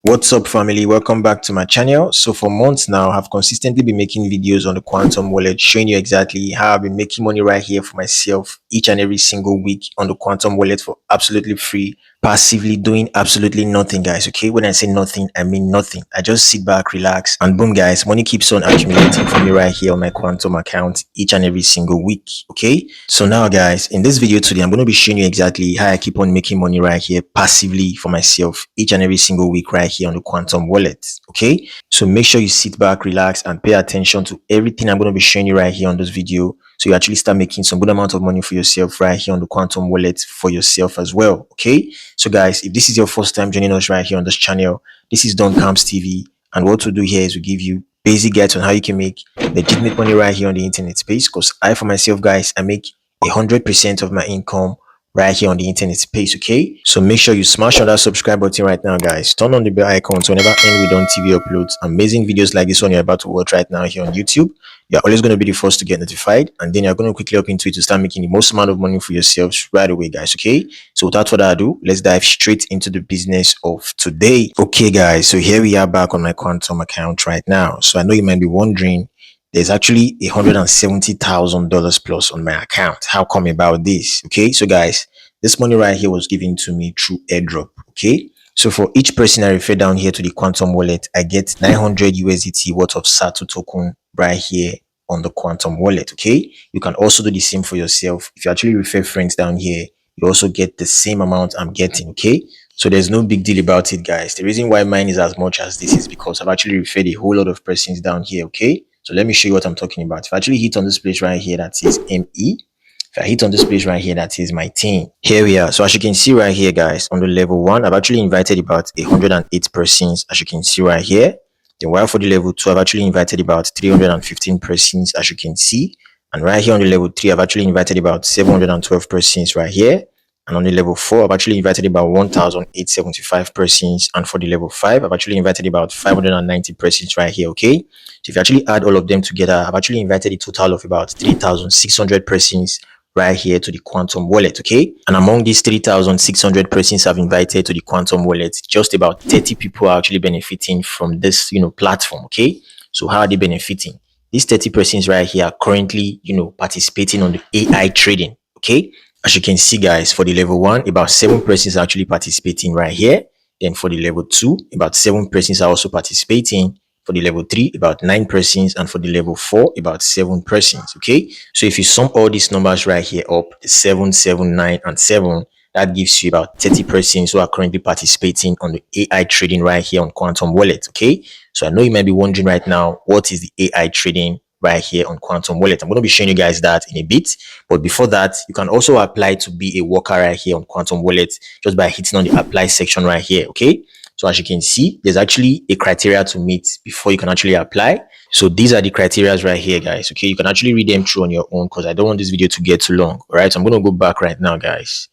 What's up, family? Welcome back to my channel. So for months now, I've consistently been making videos on the Quantum wallet, showing you exactly how I've been making money right here for myself each and every single week on the Quantum wallet for absolutely free, passively doing absolutely nothing, guys. Okay, when I say nothing, I mean nothing. I just sit back, relax, and boom, guys, money keeps on accumulating for me right here on my Quantum account each and every single week. Okay, so now, guys, in this video today, I'm going to be showing you exactly how I keep on making money right here passively for myself each and every single week right here on the Quantum wallet. Okay, so make sure you sit back, relax, and pay attention to everything I'm going to be showing you right here on this video, so you actually start making some good amount of money for yourself right here on the Quantum wallet for yourself as well. Okay, so guys, if this is your first time joining us right here on this channel, this is Don Camps TV, and what we do here is we give you basic guides on how you can make legitimate money right here on the internet space. Because I, for myself, guys, I make 100% of my income right here on the internet space. Okay, so make sure you smash on that subscribe button right now, guys. Turn on the bell icon so whenever we Don TV uploads amazing videos like this one you're about to watch right now here on YouTube, you're always going to be the first to get notified, and then you're going to quickly up into it to start making the most amount of money for yourselves right away, guys. Okay, so without further ado, let's dive straight into the business of today. Okay, guys, so here we are back on my Quantum account right now. So I know you might be wondering, there's actually $170,000 plus on my account. How come about this? Okay, so guys, this money right here was given to me through airdrop. Okay, so for each person I refer down here to the Quantum wallet, I get 900 USDT worth of Satu token right here on the Quantum wallet. Okay, you can also do the same for yourself. If you actually refer friends down here, you also get the same amount I'm getting. Okay, so there's no big deal about it, guys. The reason why mine is as much as this is because I've actually referred a whole lot of persons down here. Okay, so let me show you what I'm talking about. If I actually hit on this place right here that says ME, if I hit on this place right here that is my team, here we are. So as you can see right here, guys, on the level 1, I've actually invited about 108 persons, as you can see right here. Then while for the level 2, I've actually invited about 315 persons, as you can see. And right here on the level 3, I've actually invited about 712 persons right here. And on the level 4, I've actually invited about 1,875 persons. And for the level 5, I've actually invited about 590 persons right here. Okay, so if you actually add all of them together, I've actually invited a total of about 3,600 persons right here to the Quantum wallet. Okay, and among these 3,600 persons I've invited to the Quantum wallet, just about 30 people are actually benefiting from this platform. Okay, so how are they benefiting? These 30 persons right here are currently participating on the AI trading. Okay, as you can see, guys, for the level 1, about 7 persons are actually participating right here. Then for the level 2, about 7 persons are also participating. For the level 3, about 9 persons, and for the level 4, about 7 persons. Okay, so if you sum all these numbers right here up, the 7, 7, 9, and 7, that gives you about 30 persons who are currently participating on the AI trading right here on Quantum wallet. Okay, so I know you might be wondering right now, what is the AI trading right here on Quantum wallet? I'm going to be showing you guys that in a bit, but before that, you can also apply to be a worker right here on Quantum wallet just by hitting on the apply section right here. Okay, so as you can see, there's actually a criteria to meet before you can actually apply. So these are the criteria right here, guys. Okay, you can actually read them through on your own because I don't want this video to get too long. All right, so I'm going to go back right now, guys.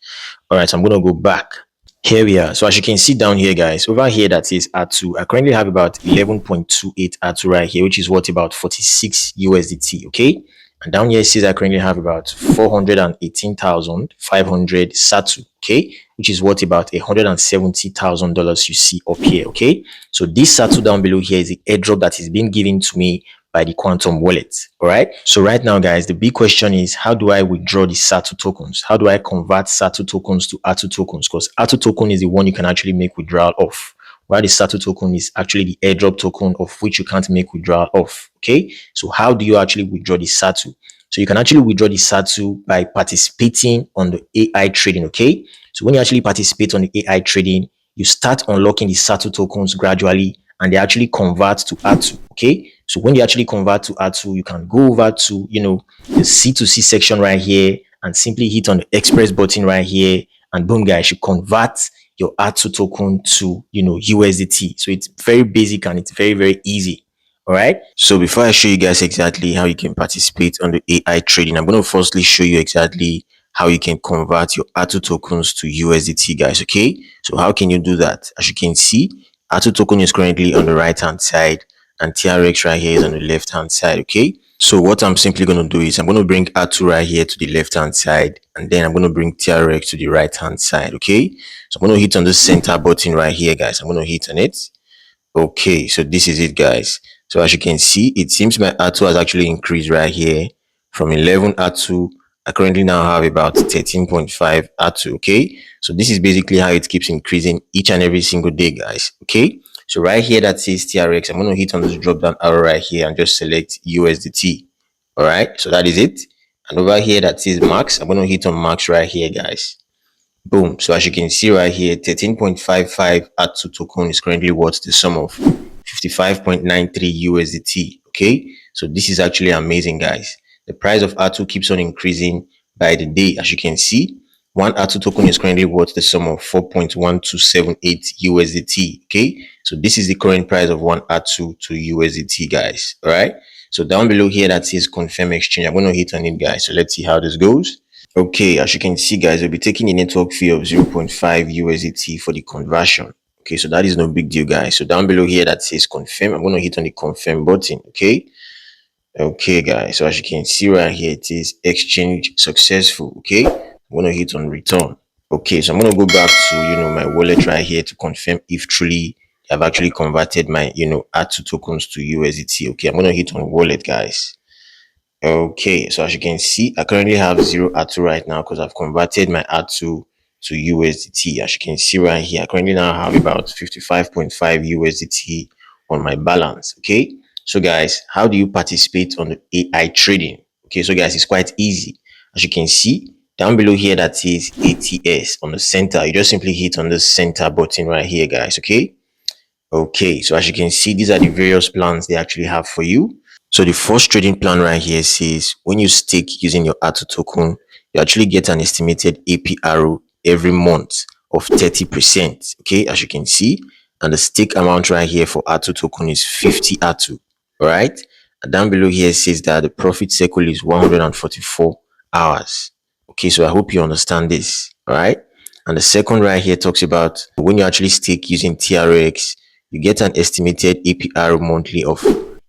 All right, so I'm going to go back. Here we are. So as you can see down here, guys, over here that is R2, I currently have about 11.28 R2 right here, which is worth about 46 USDT. Okay, and down here it says I currently have about 418,500 Satu. Okay, which is worth about $170,000 you see up here. Okay, so this Satu down below here is the airdrop that is being given to me by the Quantum wallet. All right, so right now, guys, the big question is, how do I withdraw the Satu tokens? How do I convert Satu tokens to R2 tokens? Because R2 token is the one you can actually make withdrawal of, while the Satu token is actually the airdrop token of which you can't make withdrawal of. Okay, so how do you actually withdraw the Satu? So you can actually withdraw the Satu by participating on the AI trading. Okay, so when you actually participate on the AI trading, you start unlocking the Satu tokens gradually, and they actually convert to R2. Okay, so when you actually convert to R2, you can go over to the C2C section right here and simply hit on the express button right here, and boom, guys, you convert your R2 token to USDT. So it's very basic and it's very, very easy. All right, so before I show you guys exactly how you can participate on the AI trading, I'm going to firstly show you exactly how you can convert your R2 tokens to USDT, guys. Okay, so how can you do that? As you can see, R2 token is currently on the right hand side and TRX right here is on the left hand side. Okay, so what I'm simply going to do is I'm going to bring R2 right here to the left hand side, and then I'm going to bring TRX to the right hand side. Okay, so I'm going to hit on the center button right here, guys. I'm going to hit on it. Okay, so this is it, guys. So as you can see, it seems my R2 has actually increased right here from 11 R2. I currently now have about 13.5 R2. Okay, so this is basically how it keeps increasing each and every single day, guys. Okay, so right here that says TRX, I'm going to hit on this drop down arrow right here and just select USDT. All right, so that is it. And over here that says max, I'm going to hit on max right here, guys. Boom. So as you can see right here, 13.55 ATU token is currently worth the sum of 55.93 USDT. Okay. So this is actually amazing, guys. The price of ATU keeps on increasing by the day. As you can see, one ATU token is currently worth the sum of 4.1278 USDT. Okay. So this is the current price of one ATU to USDT, guys. All right. So down below here that says confirm exchange. I'm going to hit on it, guys. So let's see how this goes. Okay, as you can see, guys, we'll be taking a network fee of 0.5 USDT for the conversion. Okay, so that is no big deal, guys. So down below here that says confirm, I'm going to hit on the confirm button. Okay, guys. So as you can see right here, it is exchange successful. Okay, I'm going to hit on return. Okay, so I'm going to go back to my wallet right here to confirm if truly I've actually converted my R2 tokens to USDT. Okay, I'm going to hit on wallet, guys. Okay, so as you can see, I currently have 0 R2 right now because I've converted my R2 to USDT. As you can see right here, I currently now have about 55.5 USDT on my balance. Okay, so guys, how do you participate on the AI trading? Okay, so guys, it's quite easy. As you can see down below here that says ATS on the center, you just simply hit on the center button right here, guys. Okay, so as you can see, these are the various plans they actually have for you. So the first trading plan right here says when you stake using your ATO token, you actually get an estimated APR every month of 30%. Okay, as you can see, and the stake amount right here for ATO token is 50 ATO. All right, and down below here says that the profit cycle is 144 hours. Okay, so I hope you understand this. All right, and the second right here talks about when you actually stake using TRX, you get an estimated APR monthly of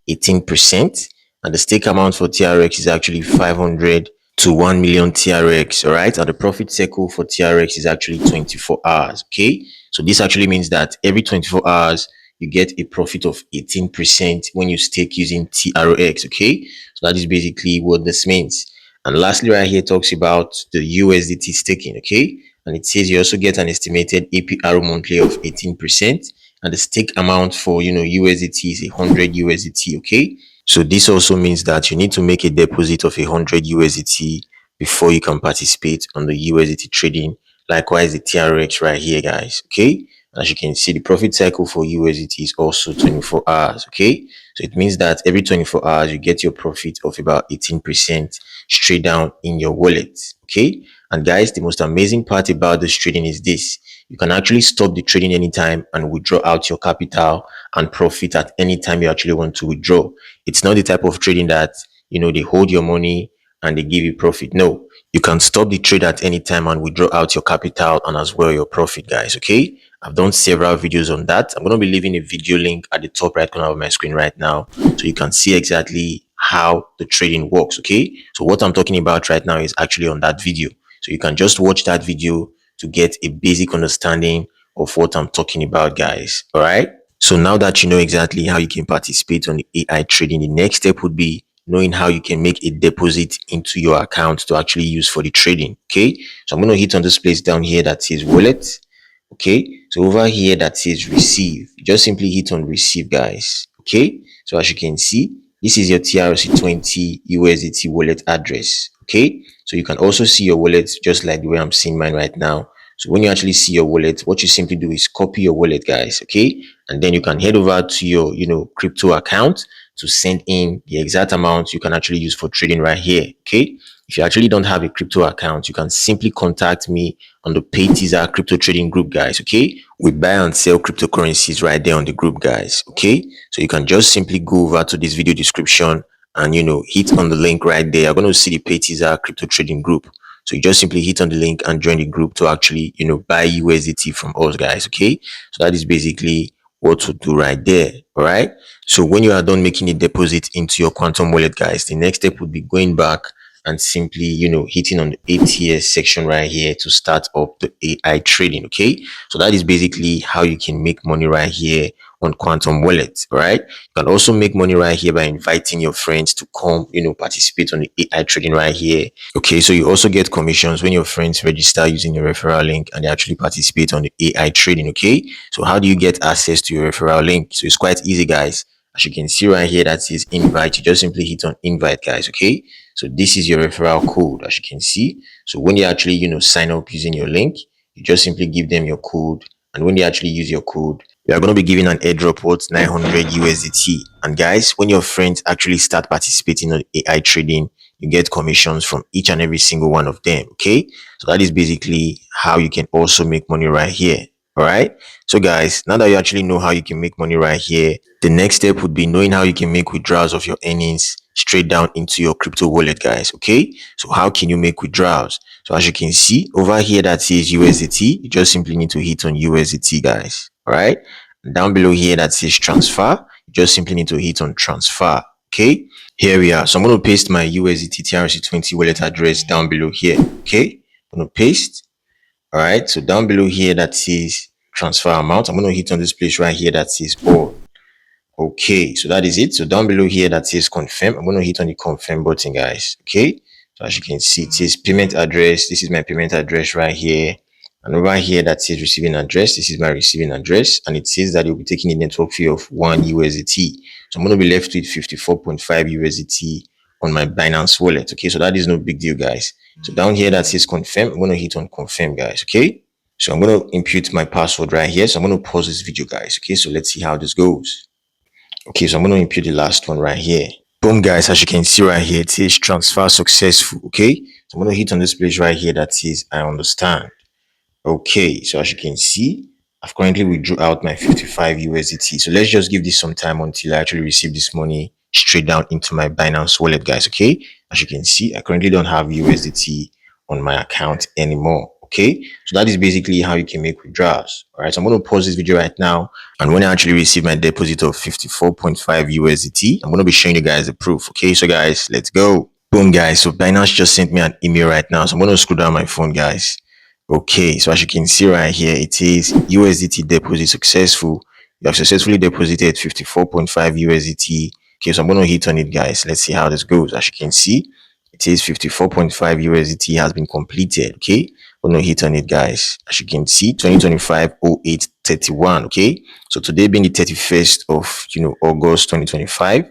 18%, and the stake amount for TRX is actually 500 to 1 million TRX. All right, and the profit cycle for TRX is actually 24 hours. Okay, so this actually means that every 24 hours you get a profit of 18% when you stake using TRX. Okay, so that is basically what this means. And lastly right here talks about the USDT staking. Okay, and it says you also get an estimated APR monthly of 18%, and the stake amount for USDT is 100 USDT. Okay, so this also means that you need to make a deposit of 100 USDT before you can participate on the USDT trading. Likewise the TRX right here, guys. Okay, as you can see, the profit cycle for USDT is also 24 hours. Okay, so it means that every 24 hours you get your profit of about 18% straight down in your wallet. Okay, and guys, the most amazing part about this trading is this: you can actually stop the trading anytime and withdraw out your capital and profit at any time you actually want to withdraw. It's not the type of trading that they hold your money and they give you profit. No, you can stop the trade at any time and withdraw out your capital and as well your profit, guys. Okay, I've done several videos on that. I'm going to be leaving a video link at the top right corner of my screen right now so you can see exactly how the trading works. Okay, so what I'm talking about right now is actually on that video, so you can just watch that video to get a basic understanding of what I'm talking about, guys. All right, so now that you know exactly how you can participate on the AI trading, the next step would be knowing how you can make a deposit into your account to actually use for the trading. Okay, so I'm going to hit on this place down here that says wallet. Okay, so over here that says receive, you just simply hit on receive, guys. Okay, so as you can see, this is your TRC20 USDT wallet address. Okay, so you can also see your wallet just like the way I'm seeing mine right now. So when you actually see your wallet, what you simply do is copy your wallet, guys. Okay, and then you can head over to your crypto account to send in the exact amount you can actually use for trading right here. Okay, if you actually don't have a crypto account, you can simply contact me on the PayTzar crypto trading group, guys. Okay, we buy and sell cryptocurrencies right there on the group, guys. Okay, so you can just simply go over to this video description and hit on the link right there. You're going to see the PayTzar crypto trading group. So you just simply hit on the link and join the group to actually buy USDT from us, guys. Okay, so that is basically what to do right there. All right, so when you are done making a deposit into your quantum wallet, guys, the next step would be going back and simply hitting on the ATS section right here to start up the AI trading. Okay, so that is basically how you can make money right here on Quantum Wallet. All right. You can also make money right here by inviting your friends to come, participate on the AI trading right here. Okay, so you also get commissions when your friends register using your referral link and they actually participate on the AI trading. Okay, so how do you get access to your referral link? So it's quite easy, guys. As you can see right here, that says invite. You just simply hit on invite, guys. Okay, so this is your referral code, as you can see. So when you actually sign up using your link, you just simply give them your code, and when they actually use your code, you are going to be giving an airdrop worth 900 USDT. And guys, when your friends actually start participating on AI trading, you get commissions from each and every single one of them. Okay, so that is basically how you can also make money right here. All right, so guys, now that you actually know how you can make money right here, the next step would be knowing how you can make withdrawals of your earnings straight down into your crypto wallet, guys. Okay, so how can you make withdrawals? So as you can see over here that says USDT, you just simply need to hit on USDT, guys. All right, down below here that says transfer, you just simply need to hit on transfer. Okay, here we are. So I'm going to paste my USDT TRC20 wallet address down below here. Okay, I'm going to paste. All right, so down below here that says transfer amount, I'm going to hit on this place right here that says all. Okay, so that is it. So down below here that says confirm, I'm going to hit on the confirm button, guys. Okay, so as you can see, it says payment address. This is my payment address right here. And over here that says receiving address, this is my receiving address, and it says that you'll be taking a network fee of 1 USDT. So I'm going to be left with 54.5 USDT on my Binance wallet. Okay, so that is no big deal, guys. So down here that says confirm, I'm going to hit on confirm, guys. Okay, so I'm going to input my password right here. So I'm going to pause this video, guys. Okay, so let's see how this goes. Okay, so I'm going to input the last one right here. Boom, guys, as you can see right here, it says transfer successful. Okay, so I'm going to hit on this place right here that says I understand. Okay, so as you can see, I've currently withdrew out my 55 USDT. So let's just give this some time until I actually receive this money straight down into my Binance wallet, guys. Okay, as you can see, I currently don't have USDT on my account anymore. Okay, so that is basically how you can make withdrawals. All right, so I'm going to pause this video right now, and when I actually receive my deposit of 54.5 USDT, I'm going to be showing you guys the proof. Okay, so guys, let's go. Boom, guys, so Binance just sent me an email right now, so I'm going to scroll down my phone, guys. Okay, so as you can see right here, it is USDT deposit successful. You have successfully deposited 54.5 USDT. Okay, so I'm going to hit on it, guys. Let's see how this goes. As you can see, it is 54.5 USDT has been completed. Okay, I'm going to hit on it, guys. As you can see, 2025-08-31. Okay, so today being the 31st of August 2025,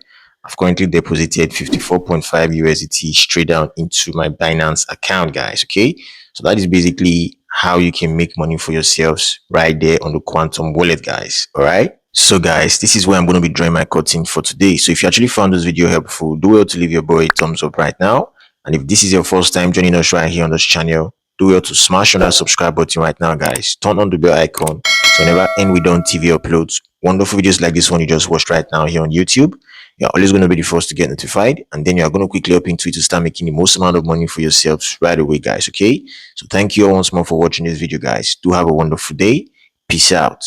I've currently deposited 54.5 USDT straight down into my Binance account, guys. Okay, so that is basically how you can make money for yourselves right there on the Quantum wallet, guys. All right, so guys, this is where I'm going to be drawing my curtain for today. So if you actually found this video helpful, do well to leave your boy a thumbs up right now. And if this is your first time joining us right here on this channel, do well to smash on that subscribe button right now, guys. Turn on the bell icon so whenever NWeDone TV uploads wonderful videos like this one you just watched right now here on YouTube, you're always going to be the first to get notified, and then you're going to quickly up into it to start making the most amount of money for yourselves right away, guys. Okay, so thank you all once more for watching this video, guys. Do have a wonderful day. Peace out.